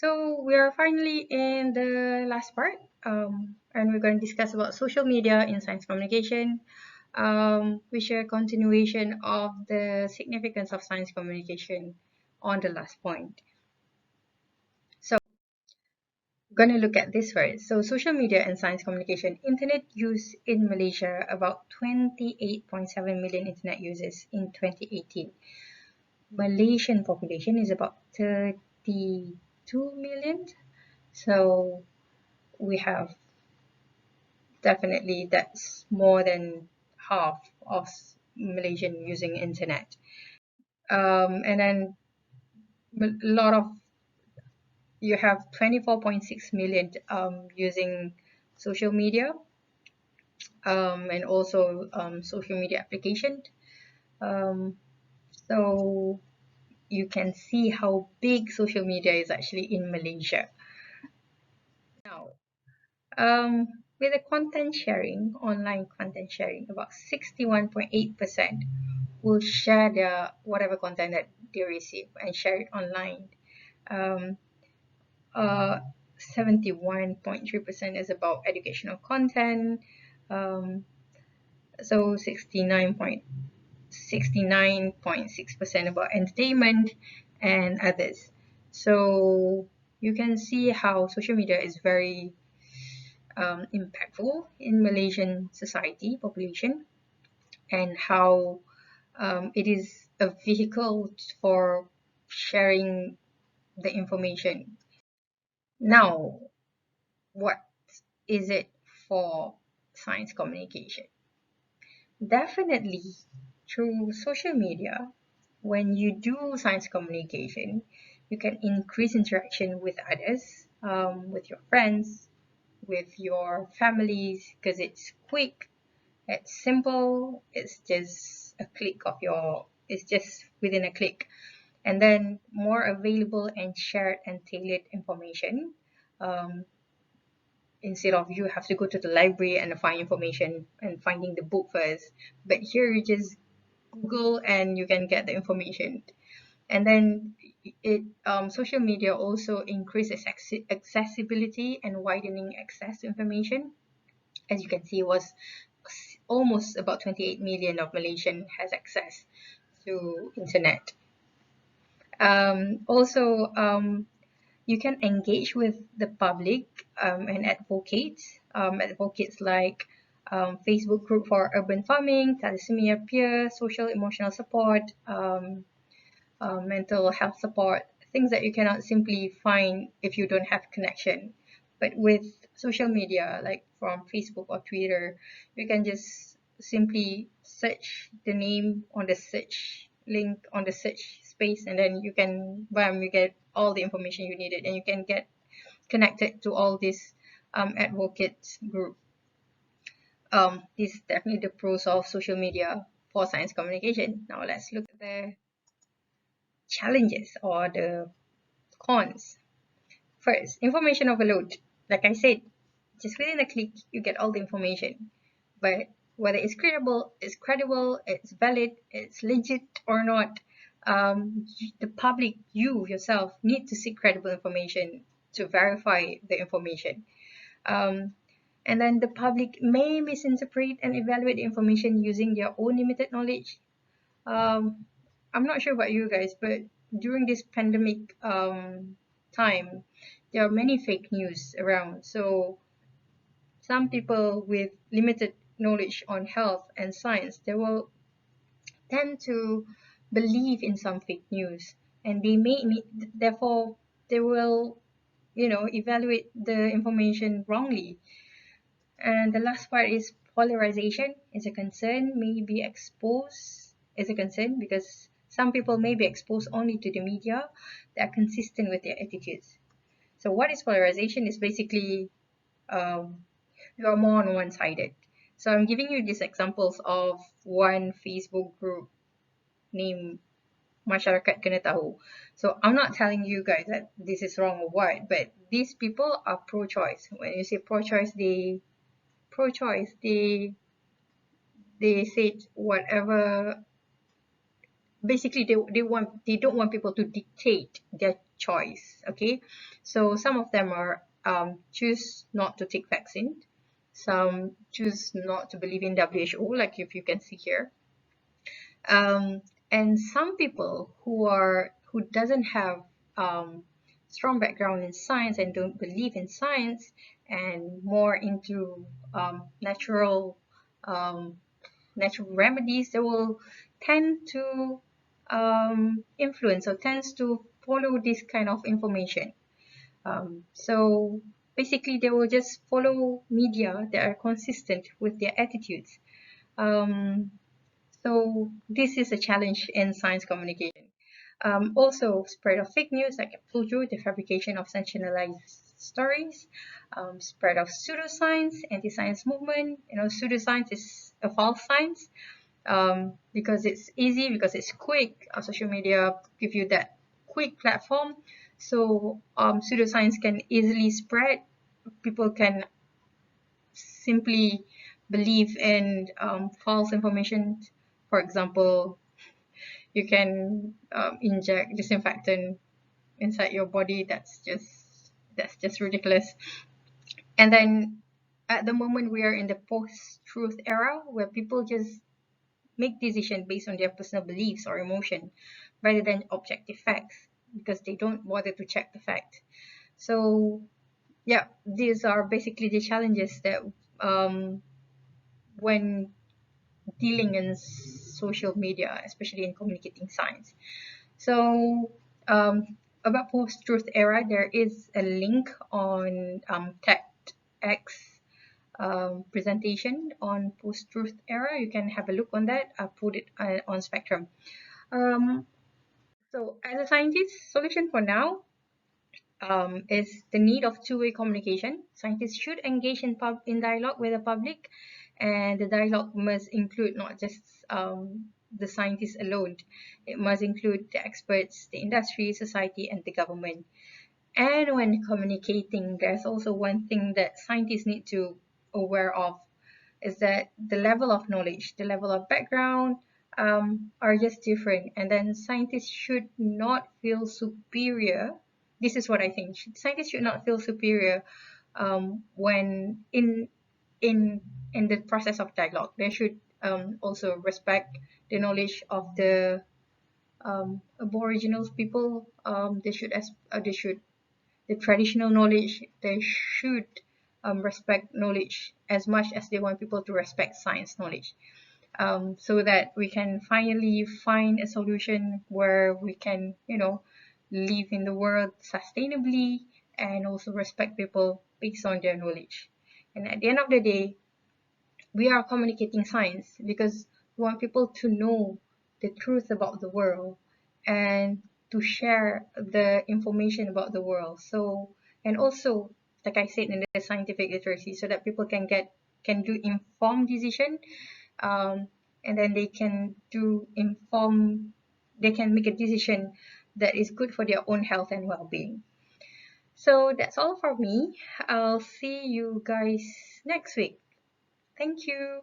So we are finally in the last part, and we're going to discuss about social media in science communication, which are a continuation of the significance of science communication on the last point. So we're going to look at this first. So social media and science communication, internet use in Malaysia, about 28.7 million internet users in 2018. Malaysian population is about 32 million. So we have definitely that's more than half of Malaysian using internet. And then a lot of you have 24.6 million using social media and also social media application. Um, so you can see how big social media is actually in Malaysia. Now, with the content sharing, online content sharing, about 61.8% will share their whatever content that they receive and share it online. Um, 71.3% is about educational content. Um, so 69.6% about entertainment and others. So you can see how social media is very impactful in Malaysian society population, and how it is a vehicle for sharing the information. Now, what is it for science communication? Definitely through social media, when you do science communication, you can increase interaction with others, with your friends, with your families, because it's quick, it's simple, it's just within a click. And then more available and shared and tailored information. Um, Instead of you have to go to the library and find information and finding the book first. But here you just Google and you can get the information. And then social media also increases accessibility and widening access to information. As you can see, it was almost about 28 million of Malaysian has access to internet. Also, you can engage with the public and advocates like Facebook group for urban farming, thalassemia peer, social emotional support, mental health support, things that you cannot simply find if you don't have connection. But with social media, like from Facebook or Twitter, you can just simply search the name on the search link on the search space, and then you can, bam, you get all the information you needed, and you can get connected to all these advocates group. This is definitely the pros of social media for science communication. Now let's look at the challenges or the cons. First, information overload. Like I said, just within a click, you get all the information. But whether it's credible, it's valid, it's legit or not, the public, you yourself, need to seek credible information to verify the information. Um, and then the public may misinterpret and evaluate the information using their own limited knowledge. Um, I'm not sure about you guys, but during this pandemic time, there are many fake news around. So some people with limited knowledge on health and science, they will tend to believe in some fake news, and therefore they will, evaluate the information wrongly. And the last part is polarization is a concern, may be exposed is a concern because some people may be exposed only to the media that are consistent with their attitudes. So what is polarization is basically you are more on one-sided. So I'm giving you these examples of one Facebook group named Masyarakat Kena Tahu. So I'm not telling you guys that this is wrong or what, but these people are pro-choice. When you say pro-choice, they said whatever. Basically, they don't want people to dictate their choice. Okay, so some of them are choose not to take vaccine, some choose not to believe in WHO, like if you can see here, um, and some people who doesn't have strong background in science and don't believe in science and more into natural um, natural remedies, they will tend to influence or tends to follow this kind of information. So basically, they will just follow media that are consistent with their attitudes. Um, so this is a challenge in science communication. Also, spread of fake news, like I told you, the fabrication of sensationalized stories, spread of pseudoscience, anti-science movement. You know, pseudoscience is a false science because it's easy, because it's quick. Social media give you that quick platform, so pseudoscience can easily spread. People can simply believe in false information. For example, you can inject disinfectant inside your body. That's just ridiculous. And then at the moment we are in the post-truth era where people just make decisions based on their personal beliefs or emotion rather than objective facts because they don't bother to check the fact. So yeah, these are basically the challenges that when dealing in social media, especially in communicating science. So about post-truth era, there is a link on TEDx presentation on post-truth era. You can have a look on that. I put it on Spectrum. Um, so as a scientist, solution for now is the need of two-way communication. Scientists should engage in dialogue with the public, and the dialogue must include not just the scientists alone. It must include the experts, the industry, society, and the government. And when communicating, there's also one thing that scientists need to aware of is that the level of knowledge, the level of background are just different. And then scientists should not feel superior. This is what I think. Scientists should not feel superior when in in the process of dialogue. They should also respect the knowledge of the Aboriginal people. They should the traditional knowledge. They should respect knowledge as much as they want people to respect science knowledge, so that we can finally find a solution where we can, live in the world sustainably and also respect people based on their knowledge. And at the end of the day, we are communicating science because we want people to know the truth about the world and to share the information about the world. So, and also, like I said, in the scientific literacy, so that people can do informed decision, um, and then they can make a decision that is good for their own health and well-being. So that's all for me. I'll see you guys next week. Thank you.